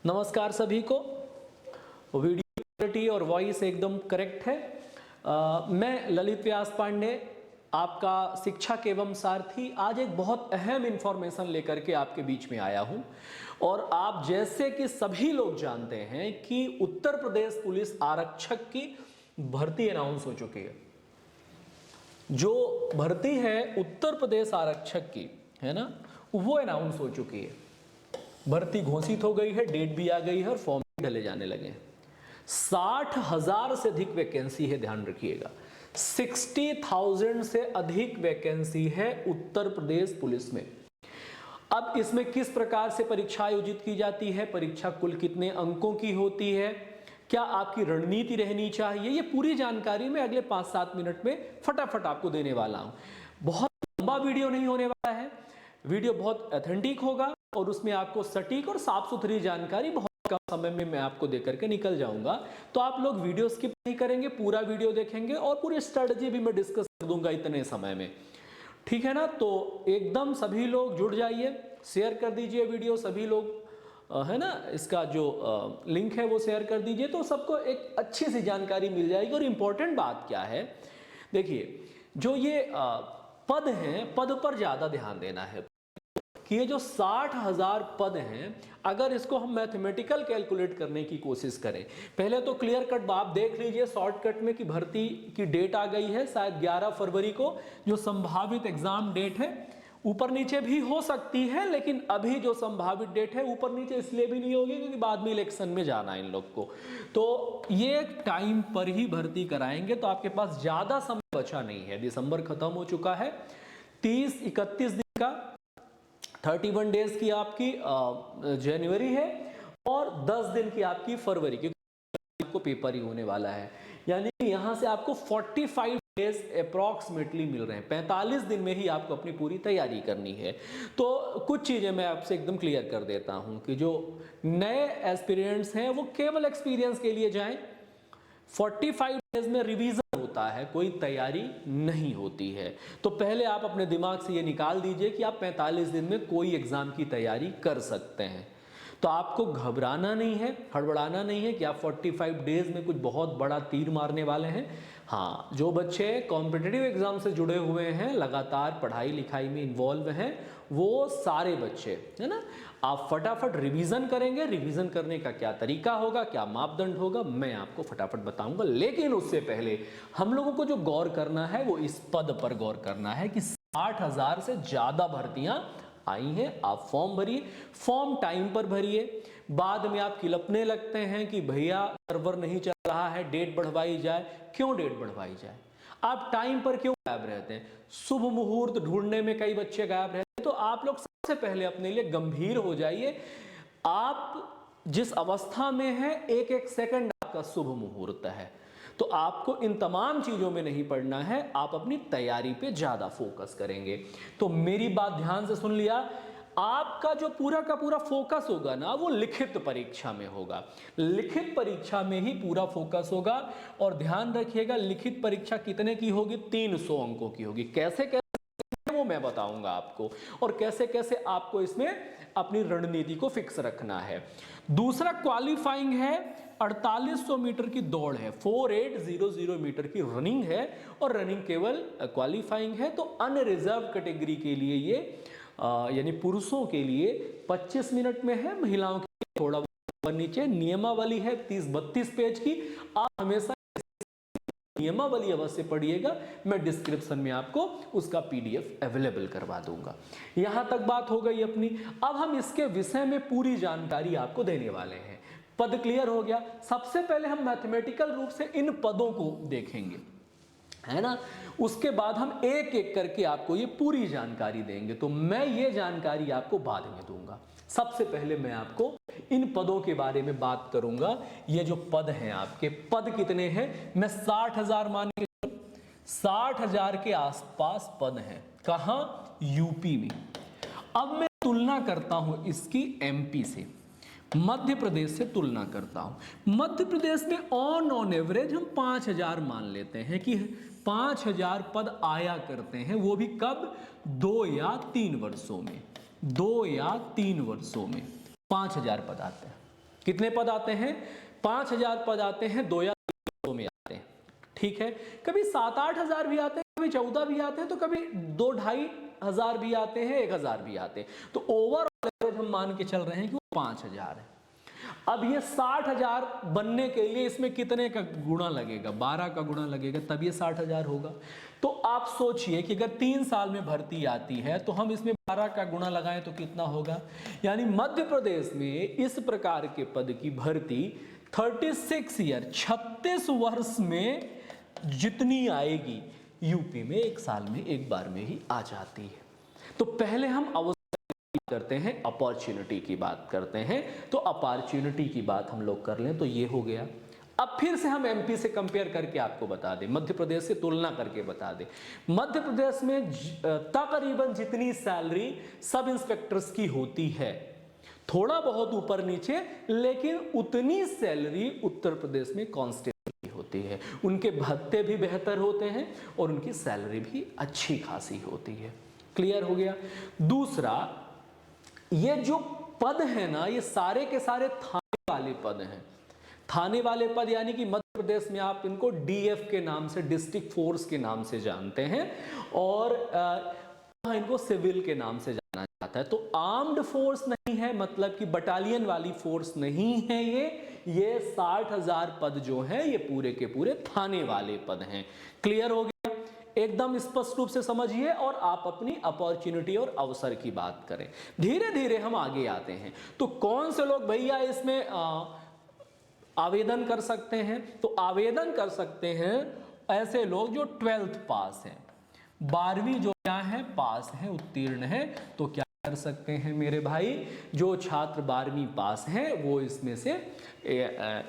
नमस्कार सभी को। वीडियो क्वालिटी और वॉइस एकदम करेक्ट है। मैं ललित व्यास पांडे, आपका शिक्षक एवं सारथी, आज एक बहुत अहम इंफॉर्मेशन लेकर के आपके बीच में आया हूं। और आप जैसे कि सभी लोग जानते हैं कि उत्तर प्रदेश पुलिस आरक्षक की भर्ती अनाउंस हो चुकी है। जो भर्ती है उत्तर प्रदेश आरक्षक की, है ना, वो अनाउंस हो चुकी है। भर्ती घोषित हो गई है, डेट भी आ गई है और फॉर्म भी डले जाने लगे हैं। 60,000 से अधिक वैकेंसी है, ध्यान रखिएगा। 60,000 से अधिक वैकेंसी है उत्तर प्रदेश पुलिस में। अब इसमें किस प्रकार से परीक्षा आयोजित की जाती है, परीक्षा कुल कितने अंकों की होती है, क्या आपकी रणनीति रहनी चाहिए, ये पूरी जानकारी मैं अगले 5-7 मिनट में फटाफट आपको देने वाला हूं। बहुत लंबा वीडियो नहीं होने वाला है, वीडियो बहुत ऑथेंटिक होगा और उसमें आपको सटीक और साफ सुथरी जानकारी बहुत कम समय में मैं आपको देकर के निकल जाऊंगा। तो आप लोग वीडियो स्किप नहीं करेंगे, पूरा वीडियो देखेंगे और पूरी स्ट्रेटजी भी मैं डिस्कस कर दूंगा इतने समय में, ठीक है ना। तो एकदम सभी लोग जुड़ जाइए, शेयर कर दीजिए वीडियो, सभी लोग, है ना, इसका जो लिंक है वो शेयर कर दीजिए, तो सबको एक अच्छी सी जानकारी मिल जाएगी। और इम्पोर्टेंट बात क्या है, देखिए, जो ये पद हैं, पद पर ज्यादा ध्यान देना है कि ये जो 60,000 पद हैं, अगर इसको हम मैथमेटिकल कैलकुलेट करने की कोशिश करें, पहले तो क्लियर कट आप देख लीजिए शॉर्टकट में कि भर्ती की डेट आ गई है शायद 11 फरवरी को, जो संभावित एग्जाम डेट है। ऊपर नीचे भी हो सकती है, लेकिन अभी जो संभावित डेट है ऊपर नीचे इसलिए भी नहीं होगी क्योंकि बाद में इलेक्शन में जाना है इन लोग को। तो ये टाइम पर ही भर्ती कराएंगे, तो आपके पास ज्यादा समय बचा नहीं है। दिसंबर खत्म हो चुका है, 30-31 दिन का 31 डेज की आपकी जनवरी है और 10 दिन की आपकी फरवरी की, आपको पेपर ही होने वाला है। यानी यहां से आपको 45 डेज अप्रॉक्सीमेटली मिल रहे हैं। 45 दिन में ही आपको अपनी पूरी तैयारी करनी है। तो कुछ चीजें मैं आपसे एकदम क्लियर कर देता हूं कि जो नए एस्पिरेंट्स हैं वो केवल एक्सपीरियंस के लिए जाएं। 45 डेज में रिवीजन होता है, कोई तैयारी नहीं होती है। तो पहले आप अपने दिमाग से ये निकाल दीजिए कि आप 45 दिन में कोई एग्जाम की तैयारी कर सकते हैं। तो आपको घबराना नहीं है, हड़बड़ाना नहीं है कि आप 45 डेज में कुछ बहुत बड़ा तीर मारने वाले हैं। हाँ, जो बच्चे कॉम्पिटिटिव एग्जाम से जुड़े हुए हैं, लगातार पढ़ाई लिखाई में इन्वॉल्व हैं, वो सारे बच्चे, है ना, आप फटाफट रिवीजन करेंगे। रिवीजन करने का क्या तरीका होगा, क्या मापदंड होगा, मैं आपको फटाफट बताऊंगा। लेकिन उससे पहले हम लोगों को जो गौर करना है वो इस पद पर गौर करना है कि 60,000 से ज्यादा भर्तियां आई हैं। आप फॉर्म भरिए, फॉर्म टाइम पर भरिए। बाद में आप किलपने लगते हैं कि भैया सर्वर नहीं चल रहा है, डेट बढ़वाई जाए। क्यों डेट बढ़वाई जाए? आप टाइम पर क्यों गायब रहते हैं? शुभ मुहूर्त ढूंढने में कई बच्चे गायब रहते हैं। तो आप लोग सबसे पहले अपने लिए गंभीर हो जाइए। आप जिस अवस्था में हैं, एक एक सेकंड आपका शुभ मुहूर्त है। तो आपको इन तमाम चीजों में नहीं पड़ना है, आप अपनी तैयारी पे ज्यादा फोकस करेंगे। तो मेरी बात ध्यान से सुन लिया, आपका जो पूरा का पूरा फोकस होगा ना, वो लिखित परीक्षा में होगा। लिखित परीक्षा में ही पूरा फोकस होगा। और ध्यान रखिएगा, लिखित परीक्षा कितने की होगी? 300 अंकों की होगी। कैसे कैसे वो मैं बताऊंगा आपको, और कैसे कैसे आपको इसमें अपनी रणनीति को फिक्स रखना है। दूसरा क्वालिफाइंग है, 4800 मीटर की दौड़ है, 4800 मीटर की रनिंग है, और रनिंग केवल क्वालिफाइंग है। तो अनरिजर्व कैटेगरी के लिए ये यानी पुरुषों के लिए 25 मिनट में है, महिलाओं के लिए थोड़ा नीचे। नियमावली है 30-32 पेज की। आप हमेशा नियमावली अवश्य पढ़िएगा, मैं डिस्क्रिप्शन में आपको उसका पीडीएफ अवेलेबल करवा दूंगा। यहां तक बात हो गई अपनी। अब हम इसके विषय में पूरी जानकारी आपको देने वाले हैं। पद क्लियर हो गया। सबसे पहले हम मैथमेटिकल रूप से इन पदों को देखेंगे, है ना। उसके बाद हम एक एक करके आपको ये पूरी जानकारी देंगे। तो मैं ये जानकारी आपको बाद में दूंगा। सबसे पहले मैं आपको इन पदों के बारे में बात करूंगा। ये जो पद हैं, आपके पद कितने हैं? मैं 60,000 मान के, 60,000 के आसपास पद हैं। कहां? यूपी में। अब मैं तुलना करता हूं इसकी एमपी से, मध्य प्रदेश से तुलना करता हूं। मध्य प्रदेश में ऑन एवरेज हम 5,000 मान लेते हैं कि 5,000 पद आया करते हैं। वो भी कब? 2 या 3 वर्षों में। 2 या 3 वर्षों में 5,000 पद आते हैं। कितने पद आते हैं? 5000 पद आते हैं, 2 या 3 में आते हैं, ठीक है। कभी 7-8 हजार भी आते हैं, कभी 14 भी आते हैं, तो कभी 2-2.5 हजार भी आते हैं, 1000 भी आते हैं। तो ओवरऑल हम मान के चल रहे हैं कि वो 5000 है। अब ये 60,000 बनने के लिए इसमें कितने का गुणा लगेगा? 12 का गुणा लगेगा, तब ये 60,000 होगा। तो आप सोचिए कि अगर 3 साल में भर्ती आती है तो हम इसमें 12 का गुणा लगाएं तो कितना होगा? यानी मध्य प्रदेश में इस प्रकार के पद की भर्ती 36 ईयर 36 वर्ष में जितनी आएगी, यूपी में 1 साल में एक बार में ही आ जाती है। तो पहले हम अवसर करते हैं, अपॉर्चुनिटी की बात करते हैं। तो अपॉर्चुनिटी की बात हम लोग कर लें तो ये हो गया। अब फिर से हम एमपी से कंपेयर करके आपको बता दें, मध्य प्रदेश से तुलना करके बता दें। मध्य प्रदेश में तकरीबन जितनी सैलरी सब इंस्पेक्टर्स की होती है, थोड़ा बहुत ऊपर नीचे, लेकिन उतनी सैलरी उत्तर प्रदेश में कांस्टेबल की होती है। उनके भत्ते भी बेहतर होते हैं और उनकी सैलरी भी अच्छी खासी होती है। क्लियर हो गया। दूसरा, ये जो पद है ना, ये सारे के सारे थाने वाले पद हैं। थाने वाले पद यानी कि मध्य प्रदेश में आप इनको डीएफ के नाम से, डिस्ट्रिक्ट फोर्स के नाम से जानते हैं, और इनको सिविल के नाम से जाना जाता है। तो आर्म्ड फोर्स नहीं है, मतलब कि बटालियन वाली फोर्स नहीं है ये 60,000 पद जो हैं ये पूरे के पूरे थाने वाले पद हैं। क्लियर हो गया? एकदम स्पष्ट रूप से समझिए और आप अपनी अपॉर्चुनिटी और अवसर की बात करें। धीरे धीरे हम आगे आते हैं। तो कौन से लोग भैया इसमें आवेदन कर सकते हैं? तो आवेदन कर सकते हैं ऐसे लोग जो 12th पास हैं, 12वीं जो क्या है पास है, उत्तीर्ण है। तो क्या कर सकते हैं मेरे भाई? जो छात्र 12वीं पास हैं वो इसमें से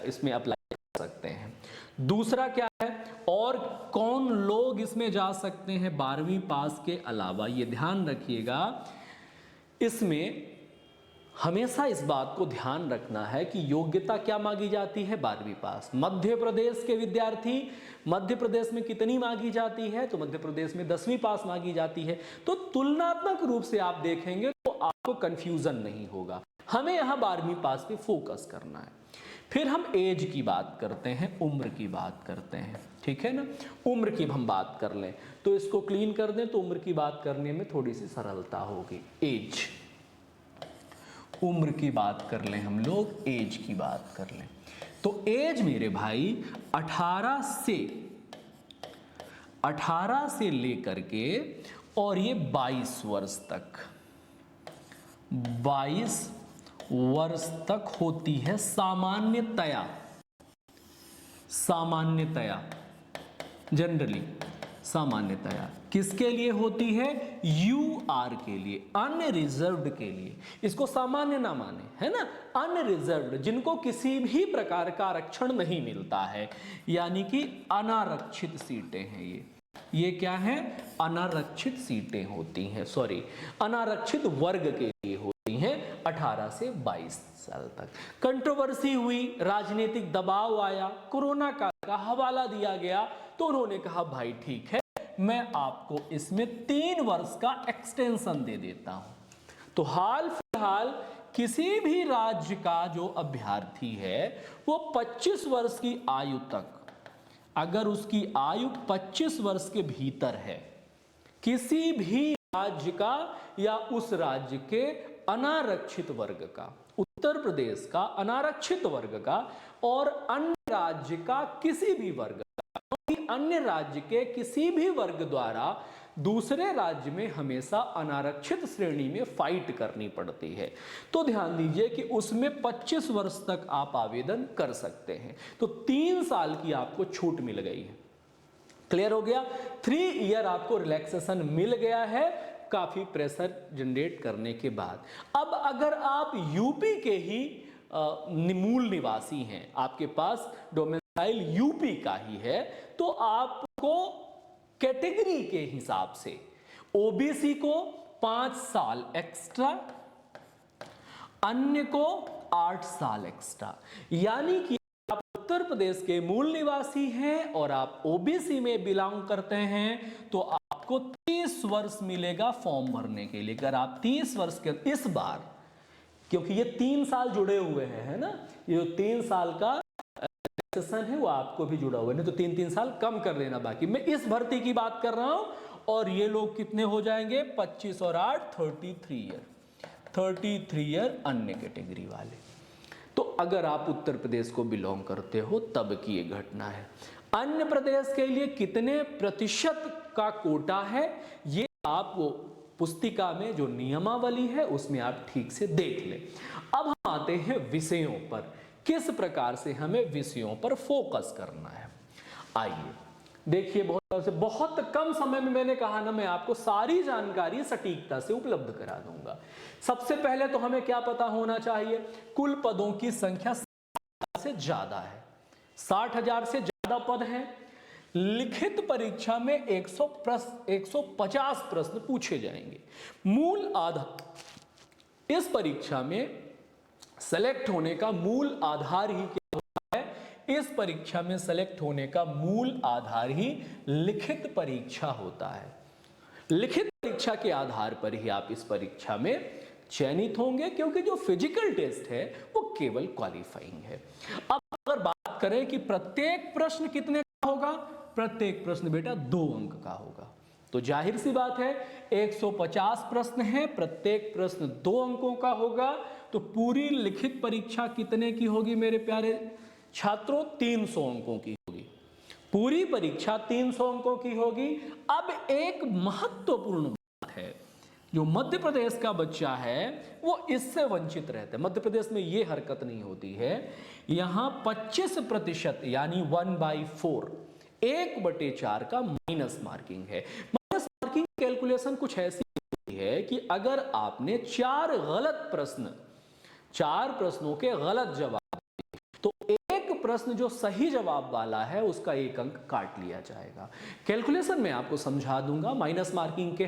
इसमें अप्लाई कर सकते हैं। दूसरा क्या है, और कौन लोग इसमें जा सकते हैं 12वीं पास के अलावा? ये ध्यान रखिएगा, इसमें हमेशा इस बात को ध्यान रखना है कि योग्यता क्या मांगी जाती है? 12वीं पास। मध्य प्रदेश के विद्यार्थी, मध्य प्रदेश में कितनी मांगी जाती है? तो मध्य प्रदेश में 10वीं पास मांगी जाती है। तो तुलनात्मक रूप से आप देखेंगे तो आपको कंफ्यूजन नहीं होगा। हमें यहाँ 12वीं पास पे फोकस करना है। फिर हम एज की बात करते हैं, उम्र की बात करते हैं, ठीक है ना। उम्र की हम बात कर लें तो इसको क्लीन कर दें तो उम्र की बात करने में थोड़ी सी सरलता होगी। एज, उम्र की बात कर लें हम लोग, एज की बात कर लें तो एज मेरे भाई 18 से लेकर के और ये 22 वर्ष तक, 22 वर्ष तक होती है सामान्यतया जनरली सामान्यतया। किसके लिए होती है? यूआर के लिए, अनरिजर्व्ड के लिए। इसको सामान्य ना माने, है ना। अनरिजर्व्ड, जिनको किसी भी प्रकार का आरक्षण नहीं मिलता है, यानी कि अनारक्षित सीटें हैं ये क्या है? अनारक्षित सीटें होती हैं, सॉरी अनारक्षित वर्ग के लिए होती हैं 18 से 22 साल तक। कंट्रोवर्सी हुई, राजनीतिक दबाव आया, कोरोना काल का हवाला दिया गया, तो उन्होंने कहा भाई ठीक है, मैं आपको इसमें 3 वर्ष का एक्सटेंशन दे देता हूं। तो हाल फिलहाल किसी भी राज्य का जो अभ्यर्थी है वो 25 वर्ष की आयु तक, अगर उसकी आयु 25 वर्ष के भीतर है, किसी भी राज्य का या उस राज्य के अनारक्षित वर्ग का, उत्तर प्रदेश का अनारक्षित वर्ग का और अन्य राज्य का किसी भी वर्ग का, अन्य राज्य के किसी भी वर्ग द्वारा दूसरे राज्य में हमेशा अनारक्षित श्रेणी में फाइट करनी पड़ती है। तो ध्यान दीजिए कि उसमें 25 वर्ष तक आप आवेदन कर सकते हैं। तो 3 साल की आपको छूट मिल गई है। क्लियर हो गया? 3 ईयर आपको रिलैक्सेशन मिल गया है काफी प्रेशर जनरेट करने के बाद। अब अगर आप यूपी के ही मूल निवासी हैं, आपके पास डोमिसाइल यूपी का ही है, तो आपको कैटेगरी के हिसाब से ओबीसी को 5 साल एक्स्ट्रा, अन्य को 8 साल एक्स्ट्रा। यानी कि आप उत्तर प्रदेश के मूल निवासी हैं और आप ओबीसी में बिलोंग करते हैं तो आपको 30 वर्ष मिलेगा फॉर्म भरने के लिए। अगर आप 30 वर्ष के, इस बार क्योंकि ये 3 साल जुड़े हुए हैं, है ना, ये जो 3 साल का सेशन है वो आपको भी जुड़ा हुआ है, नहीं तो 3-3 साल कम कर लेना बाकी। मैं इस भर्ती की बात कर रहा हूं, और ये लोग कितने हो जाएंगे, 25 और 8 33 ईयर अन्य कैटेगरी वाले। तो अगर आप उत्तर प्रदेश को बिलोंग करते हो तब की ये घटना है। अन्य प्रदेश के लिए कितने प्रतिशत का कोटा है, ये आप वो पुस्तिका में जो नियमावली है उसमें आप ठीक से देख लें। अब हम आते हैं विषयों पर, किस प्रकार से हमें विषयों पर फोकस करना है। आइए देखिए, बहुत कम समय में मैंने कहा ना, मैं आपको सारी जानकारी सटीकता से उपलब्ध करा दूंगा। सबसे पहले तो हमें क्या पता होना चाहिए, कुल पदों की संख्या 60,000 से ज्यादा है, 60,000 से ज्यादा पद हैं। लिखित परीक्षा में 150 प्रश्न पूछे जाएंगे। मूल आधार, इस परीक्षा में सेलेक्ट होने का मूल आधार ही क्या होता है, इस परीक्षा में सेलेक्ट होने का मूल आधार ही लिखित परीक्षा होता है। लिखित परीक्षा के आधार पर ही आप इस परीक्षा में चयनित होंगे, क्योंकि जो फिजिकल टेस्ट है वो केवल क्वालिफाइंग है। अब अगर बात करें कि प्रत्येक प्रश्न कितने का होगा, प्रत्येक प्रश्न बेटा 2 अंक का होगा। तो जाहिर सी बात है 150 प्रश्न हैं, प्रत्येक प्रश्न 2 अंकों का होगा। तो पूरी लिखित परीक्षा कितने की होगी मेरे प्यारे छात्रों, 300 अंकों की होगी। पूरी परीक्षा 300 अंकों की होगी। अब एक महत्वपूर्ण बात है, जो मध्य प्रदेश का बच्चा है वो इससे वंचित रहता है। मध्य प्रदेश में ये हरकत नहीं होती है। यहां 25% यानी 1/4, 1/4 का माइनस मार्किंग है। माइनस मार्किंग कैलकुलेशन कुछ ऐसी होती है कि अगर आपने 4 गलत प्रश्न, 4 प्रश्नों के गलत जवाब, तो एक प्रश्न जो सही जवाब वाला है उसका 1 अंक काट लिया जाएगा। कैलकुलेशन में आपको समझा दूंगा। माइनस मार्किंग के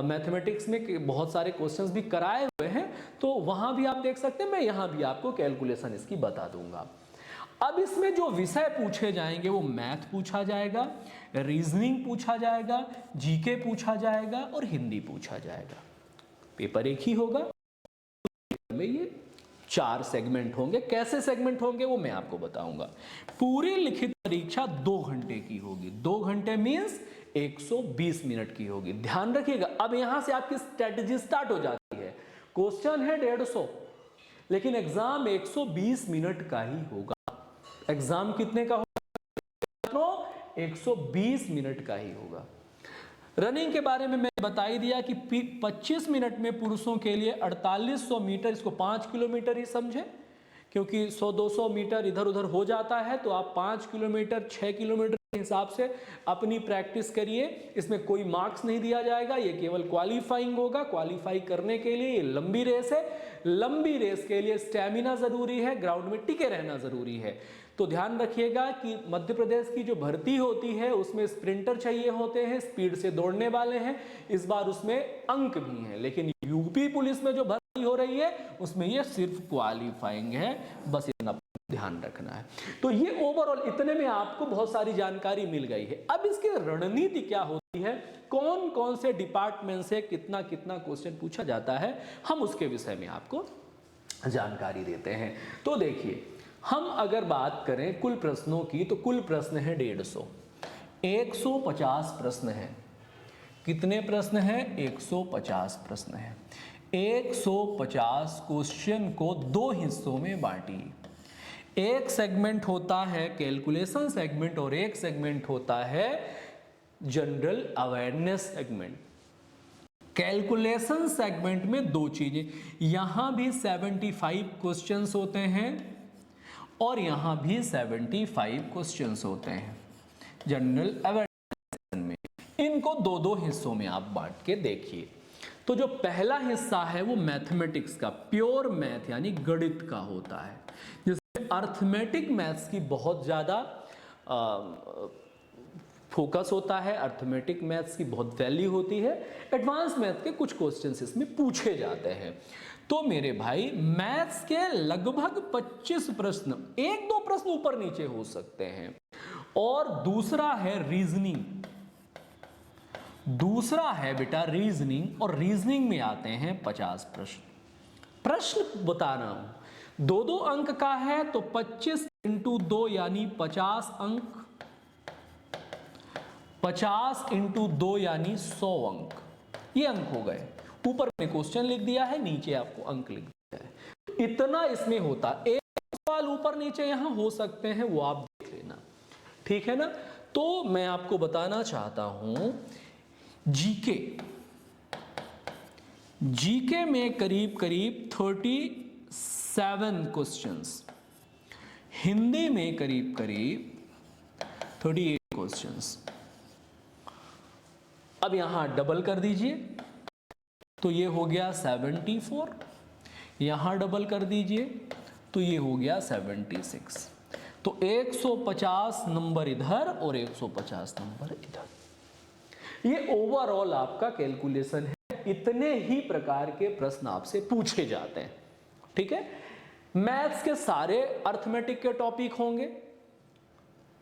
मैथमेटिक्स में बहुत सारे क्वेश्चंस भी कराए हुए हैं, तो वहां भी आप देख सकते हैं। मैं यहां भी आपको कैलकुलेशन इसकी बता दूंगा। अब इसमें जो विषय पूछे जाएंगे वो मैथ पूछा जाएगा, रीजनिंग पूछा जाएगा, जीके पूछा जाएगा और हिंदी पूछा जाएगा। पेपर एक ही होगा, में ये 4 सेगमेंट होंगे। कैसे सेगमेंट होंगे वो मैं आपको बताऊंगा। पूरी लिखित परीक्षा 2 घंटे की होगी। 2 घंटे मींस 120 मिनट की होगी। ध्यान रखिएगा, अब यहां से आपकी स्ट्रेटजी स्टार्ट हो जाती है। क्वेश्चन है 150, लेकिन एग्जाम 120 मिनट का ही होगा। एग्जाम कितने का होगा? 120 मिनट का ही होगा। रनिंग के बारे में मैंने बता ही दिया कि 25 मिनट में पुरुषों के लिए 4800 मीटर, इसको 5 किलोमीटर ही समझे, क्योंकि 100-200 मीटर इधर उधर हो जाता है। तो आप 5 किलोमीटर 6 किलोमीटर के हिसाब से अपनी प्रैक्टिस करिए। इसमें कोई मार्क्स नहीं दिया जाएगा, ये केवल क्वालिफाइंग होगा। क्वालिफाई करने के लिए ये लंबी रेस है। लंबी रेस के लिए स्टैमिना जरूरी है, ग्राउंड में टिके रहना जरूरी है। तो ध्यान रखिएगा कि मध्य प्रदेश की जो भर्ती होती है उसमें स्प्रिंटर चाहिए होते हैं, स्पीड से दौड़ने वाले हैं। इस बार उसमें अंक भी हैं, लेकिन यूपी पुलिस में जो भर्ती हो रही है उसमें ये सिर्फ क्वालिफाइंग है। बस इतना ध्यान रखना है। तो ये ओवरऑल इतने में आपको बहुत सारी जानकारी मिल गई है। अब इसकी रणनीति क्या होती है, कौन कौन से डिपार्टमेंट से कितना कितना क्वेश्चन पूछा जाता है, हम उसके विषय में आपको जानकारी देते हैं। तो देखिए, हम अगर बात करें कुल प्रश्नों की, तो कुल प्रश्न है 150, 150 प्रश्न है। कितने प्रश्न हैं? 150 प्रश्न है। 150 क्वेश्चन को 2 हिस्सों में बांटिए। एक सेगमेंट होता है कैलकुलेशन सेगमेंट और एक सेगमेंट होता है general awareness segment. Calculation segment में 2 चीजें, यहां भी 75 क्वेश्चंस होते हैं और यहां भी 75 क्वेश्चंस होते हैं जनरल अवेयरनेस में। इनको 2-2 हिस्सों में आप बांट के देखिए। तो जो पहला हिस्सा है वो मैथमेटिक्स का, प्योर मैथ यानी गणित का होता है, जिसमें अर्थमेटिक मैथ्स की बहुत ज़्यादा फोकस होता है। अर्थमेटिक मैथ्स की बहुत वैल्यू होती है। एडवांस मैथ के कुछ क्वेश्चंस इसमें पूछे जाते हैं। तो मेरे भाई, मैथ्स के लगभग 25 प्रश्न, 1-2 प्रश्न ऊपर नीचे हो सकते हैं। और दूसरा है रीजनिंग, दूसरा है बेटा रीजनिंग, और रीजनिंग में आते हैं 50 प्रश्न। प्रश्न बता रहा हूं, 2-2 अंक का है तो 25 इंटू 2 यानी 50 अंक, 50 इंटू 2 यानी 100 अंक। ये अंक हो गए। ऊपर में क्वेश्चन लिख दिया है, नीचे आपको अंक लिख दिया है। इतना इसमें होता। एक सवाल ऊपर नीचे यहां हो सकते हैं, वो आप देख लेना, ठीक है ना। तो मैं आपको बताना चाहता हूं, जीके में करीब करीब 37 क्वेश्चंस, हिंदी में करीब करीब 38 क्वेश्चंस। अब यहां डबल कर दीजिए तो ये हो गया 74, यहां डबल कर दीजिए तो ये हो गया 76। तो 150 नंबर इधर और 150 नंबर इधर। ये ओवरऑल आपका कैलकुलेशन है। इतने ही प्रकार के प्रश्न आपसे पूछे जाते हैं, ठीक है। मैथ्स के सारे अर्थमेटिक के टॉपिक होंगे,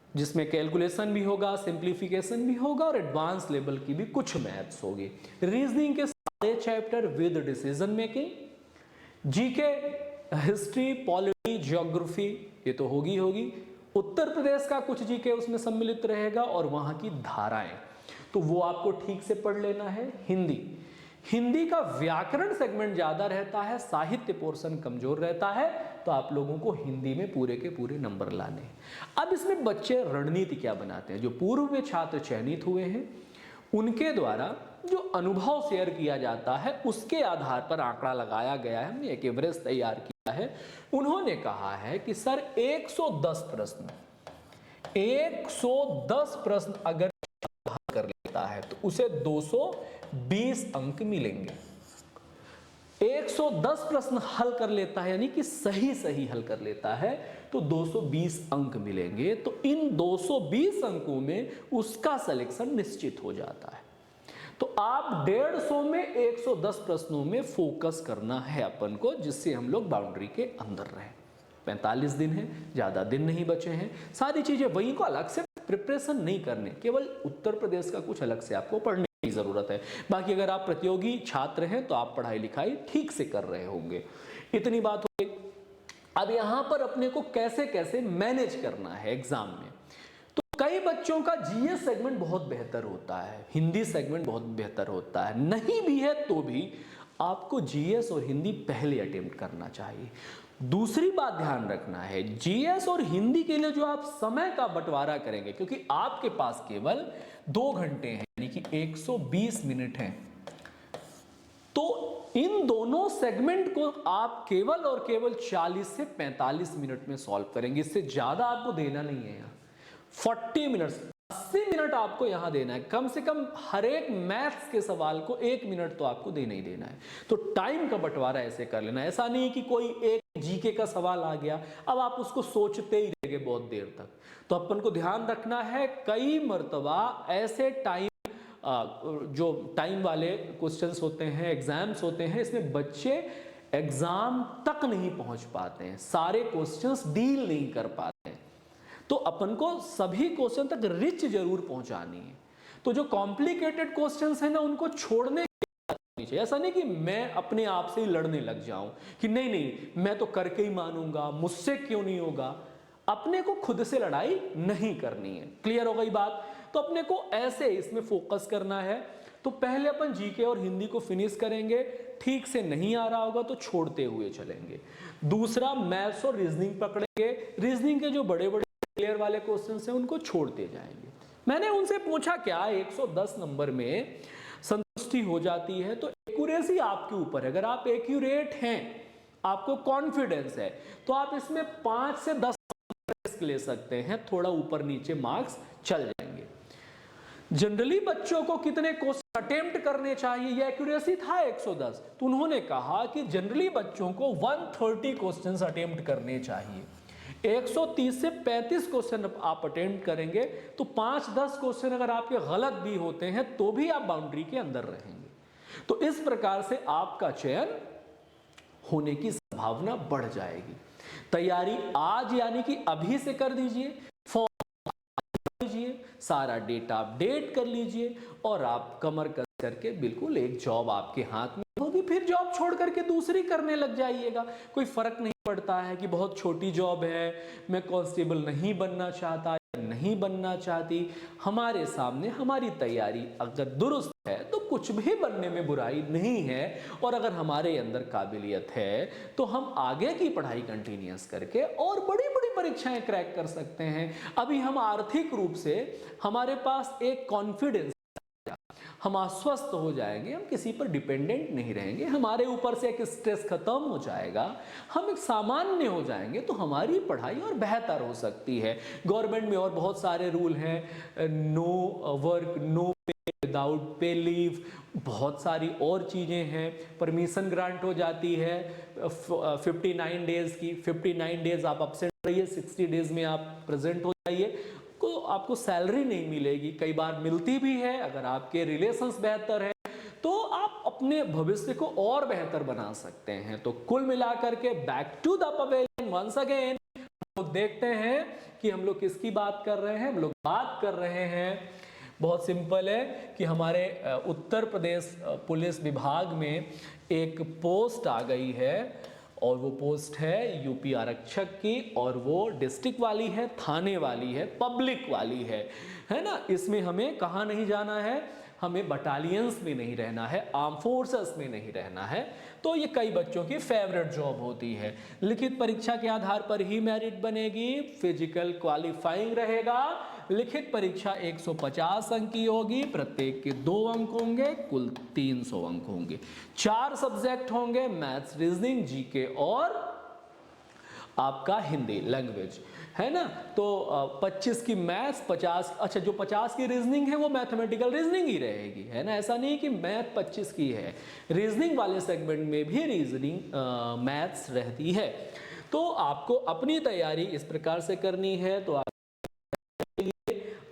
जिसमें कैलकुलेशन भी होगा, सिंप्लीफिकेशन भी होगा और एडवांस लेवल की भी कुछ मैथ्स होगी। रीजनिंग के सारे chapter with decision making, GK, history, polity, geography, ये तो होगी। उत्तर प्रदेश का कुछ जीके उसमें सम्मिलित रहेगा और वहां की धाराएं, तो वो आपको ठीक से पढ़ लेना है। हिंदी का व्याकरण सेगमेंट ज्यादा रहता है, साहित्य पोर्शन कमजोर रहता है, तो आप लोगों को हिंदी में पूरे के पूरे नंबर लाने हैं। अब इसमें बच्चे रणनीति क्या बनाते हैं, जो पूर्व में छात्र चयनित हुए हैं उनके द्वारा जो अनुभव शेयर किया जाता है उसके आधार पर आंकड़ा लगाया गया है। हमने एक एवरेज तैयार किया है। उन्होंने कहा है कि सर 110 प्रश्न अगर हल कर लेता है तो उसे 220 अंक मिलेंगे। 110 प्रश्न हल कर लेता है यानी कि सही हल कर लेता है तो 220 अंक मिलेंगे। तो इन 220 अंकों में उसका सिलेक्शन निश्चित हो जाता है। तो आप 150 में 110 प्रश्नों में फोकस करना है अपन को, जिससे हम लोग बाउंड्री के अंदर रहें। 45 दिन है, ज्यादा दिन नहीं बचे हैं। सारी चीजें वही को अलग से प्रिपरेशन नहीं करने, केवल उत्तर प्रदेश का कुछ अलग से आपको पढ़ने की जरूरत है। बाकी अगर आप प्रतियोगी छात्र हैं तो आप पढ़ाई लिखाई ठीक से कर रहे होंगे। इतनी बात हो गई। अब यहां पर अपने को कैसे कैसे मैनेज करना है एग्जाम में। तो कई बच्चों का जीएस सेगमेंट बहुत बेहतर होता है, हिंदी सेगमेंट बहुत बेहतर होता है। नहीं भी है तो भी आपको जीएस और हिंदी पहले अटेम्प्ट करना चाहिए। दूसरी बात ध्यान रखना है, जीएस और हिंदी के लिए जो आप समय का बंटवारा करेंगे, क्योंकि आपके पास केवल 2 घंटे हैं यानी कि 120 मिनट हैं, तो इन दोनों सेगमेंट को आप केवल और केवल 40 से 45 मिनट में सॉल्व करेंगे। इससे ज्यादा आपको देना नहीं है। यहाँ 40 मिनट 80 मिनट आपको यहां देना है। कम से कम हर एक मैथ्स के सवाल को 1 मिनट तो आपको देना ही देना है। तो टाइम का बंटवारा ऐसे कर लेना। ऐसा नहीं कि कोई एक जीके का सवाल आ गया, अब आप उसको सोचते ही रहेंगे बहुत देर तक। तो अपन को ध्यान रखना है, कई मर्तबा ऐसे टाइम जो टाइम वाले क्वेश्चंस होते हैं, एग्जाम्स होते हैं, इसमें बच्चे एग्जाम तक नहीं पहुंच पाते हैं, सारे क्वेश्चंस डील नहीं कर पाते हैं। तो अपन को सभी क्वेश्चन तक रिच जरूर पहुंचानी है। तो जो कॉम्प्लिकेटेड क्वेश्चंस हैं ना, उनको छोड़ने की चाहिए। ऐसा नहीं कि मैं अपने आप से ही लड़ने लग जाऊं कि नहीं मैं तो करके ही मानूंगा, मुझसे क्यों नहीं होगा। अपने को खुद से लड़ाई नहीं करनी है। क्लियर हो गई बात। तो अपने को ऐसे इसमें फोकस करना है। तो पहले अपन जीके और हिंदी को फिनिश करेंगे, ठीक से नहीं आ रहा होगा तो छोड़ते हुए चलेंगे। दूसरा मैथ्स और रीजनिंग पकड़ेंगे। रीजनिंग के जो बड़े बड़े क्लियर वाले क्वेश्चंस हैं उनको छोड़ते जाएंगे। मैंने उनसे पूछा क्या 110 नंबर में संतुष्टि हो जाती है? तो एक्यूरेसी आपके ऊपर है। अगर आप एक्यूरेट हैं, आपको कॉन्फिडेंस है, तो आप इसमें 5 से 10 ले सकते हैं, थोड़ा ऊपर नीचे मार्क्स चल जाएंगे। जनरली बच्चों को कितने क्वेश्चन अटेम्प्ट करने चाहिए? ये एक्यूरेसी था 110, तो उन्होंने कहा कि जनरली बच्चों को 130 क्वेश्चंस अटेम्प्ट करने चाहिए। 130 से 35 क्वेश्चन आप अटेम्प्ट करेंगे तो 5-10 क्वेश्चन अगर आपके गलत भी होते हैं तो भी आप बाउंड्री के अंदर रहेंगे। तो इस प्रकार से आपका चयन होने की संभावना बढ़ जाएगी। तैयारी आज यानी कि अभी से कर दीजिए, फॉर्म लीजिए, सारा डेटा अपडेट कर लीजिए और आप कमर कस करके बिल्कुल एक जॉब आपके हाथ में होगी। फिर फिर जॉब छोड़ करके दूसरी करने लग जाइएगा। कोई फर्क नहीं पड़ता है कि बहुत छोटी जॉब है, मैं कांस्टेबल नहीं बनना चाहता, नहीं बनना चाहती। हमारे सामने हमारी तैयारी अगर दुरुस्त है तो कुछ भी बनने में बुराई नहीं है, और अगर हमारे अंदर काबिलियत है तो हम आगे की पढ़ाई कंटिन्यूस करके और बड़ी बड़ी परीक्षाएं क्रैक कर सकते हैं। अभी हम आर्थिक रूप से, हमारे पास एक कॉन्फिडेंस, हम आश्वस्त हो जाएंगे, हम किसी पर डिपेंडेंट नहीं रहेंगे, हमारे ऊपर से एक स्ट्रेस खत्म हो जाएगा, हम एक सामान्य हो जाएंगे, तो हमारी पढ़ाई और बेहतर हो सकती है। गवर्नमेंट में और बहुत सारे रूल हैं, नो वर्क नो पे, विदाउट पे लीव, बहुत सारी और चीज़ें हैं। परमिशन ग्रांट हो जाती है 59 डेज की, 59 डेज आप अपसेंट रहिए, 60 डेज में आप प्रेजेंट हो जाइए, को आपको सैलरी नहीं मिलेगी, कई बार मिलती भी है। अगर आपके रिलेशंस बेहतर है तो आप अपने भविष्य को और बेहतर बना सकते हैं। तो कुल मिलाकर के back to the pavilion once again, तो देखते हैं कि हम लोग किसकी बात कर रहे हैं। हम लोग बात कर रहे हैं, बहुत सिंपल है कि हमारे उत्तर प्रदेश पुलिस विभाग में एक पोस्ट आ गई है, और वो पोस्ट है यूपी आरक्षक की, और वो डिस्ट्रिक्ट वाली है, थाने वाली है, पब्लिक वाली है ना। इसमें हमें कहाँ नहीं जाना है, हमें बटालियंस में नहीं रहना है, आर्म फोर्सेस में नहीं रहना है। तो ये कई बच्चों की फेवरेट जॉब होती है। लिखित परीक्षा के आधार पर ही मेरिट बनेगी, फिजिकल क्वालिफाइंग रहेगा। लिखित परीक्षा 150 अंक की होगी, प्रत्येक के 2 अंक होंगे, कुल 300 अंक होंगे। 4 सब्जेक्ट होंगे, मैथ्स, रीजनिंग, जीके और आपका हिंदी लैंग्वेज, है ना। तो 25 की मैथ्स, 50, अच्छा जो 50 की रीजनिंग है वो मैथमेटिकल रीजनिंग ही रहेगी, है ना। ऐसा नहीं कि मैथ 25 की है, रीजनिंग वाले सेगमेंट में भी रीजनिंग मैथ्स रहती है। तो आपको अपनी तैयारी इस प्रकार से करनी है। तो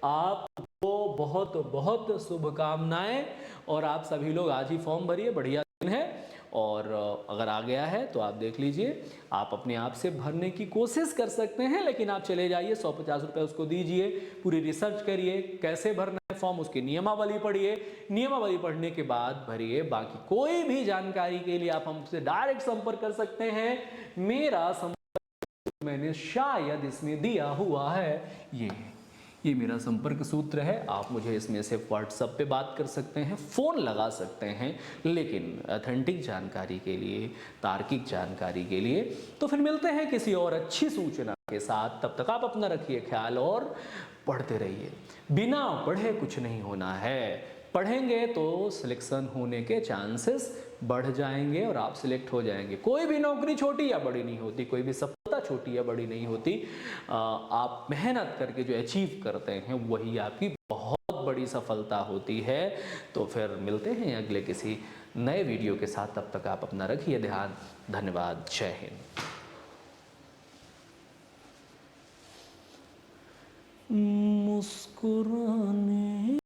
आपको बहुत बहुत शुभकामनाएं, और आप सभी लोग आज ही फॉर्म भरिए, बढ़िया दिन है। और अगर आ गया है तो आप देख लीजिए, आप अपने आप से भरने की कोशिश कर सकते हैं, लेकिन आप चले जाइए 150 रुपये उसको दीजिए, पूरी रिसर्च करिए कैसे भरना है फॉर्म, उसकी नियमावली पढ़िए, नियमावली पढ़ने के बाद भरिए। बाकी कोई भी जानकारी के लिए आप हमसे डायरेक्ट संपर्क कर सकते हैं। मेरा संपर्क मैंने शायद इसमें दिया हुआ है, ये मेरा संपर्क सूत्र है। आप मुझे इसमें से व्हाट्सएप पे बात कर सकते हैं, फ़ोन लगा सकते हैं, लेकिन ऑथेंटिक जानकारी के लिए, तार्किक जानकारी के लिए। तो फिर मिलते हैं किसी और अच्छी सूचना के साथ। तब तक आप अपना रखिए ख्याल और पढ़ते रहिए। बिना पढ़े कुछ नहीं होना है, पढ़ेंगे तो सिलेक्शन होने के चांसेस बढ़ जाएंगे और आप सिलेक्ट हो जाएंगे। कोई भी नौकरी छोटी या बड़ी नहीं होती, कोई भी सफलता छोटी या बड़ी नहीं होती। आप मेहनत करके जो अचीव करते हैं वही आपकी बहुत बड़ी सफलता होती है। तो फिर मिलते हैं अगले किसी नए वीडियो के साथ। तब तक आप अपना रखिए ध्यान। धन्यवाद। जय हिंद। मुस्कुरा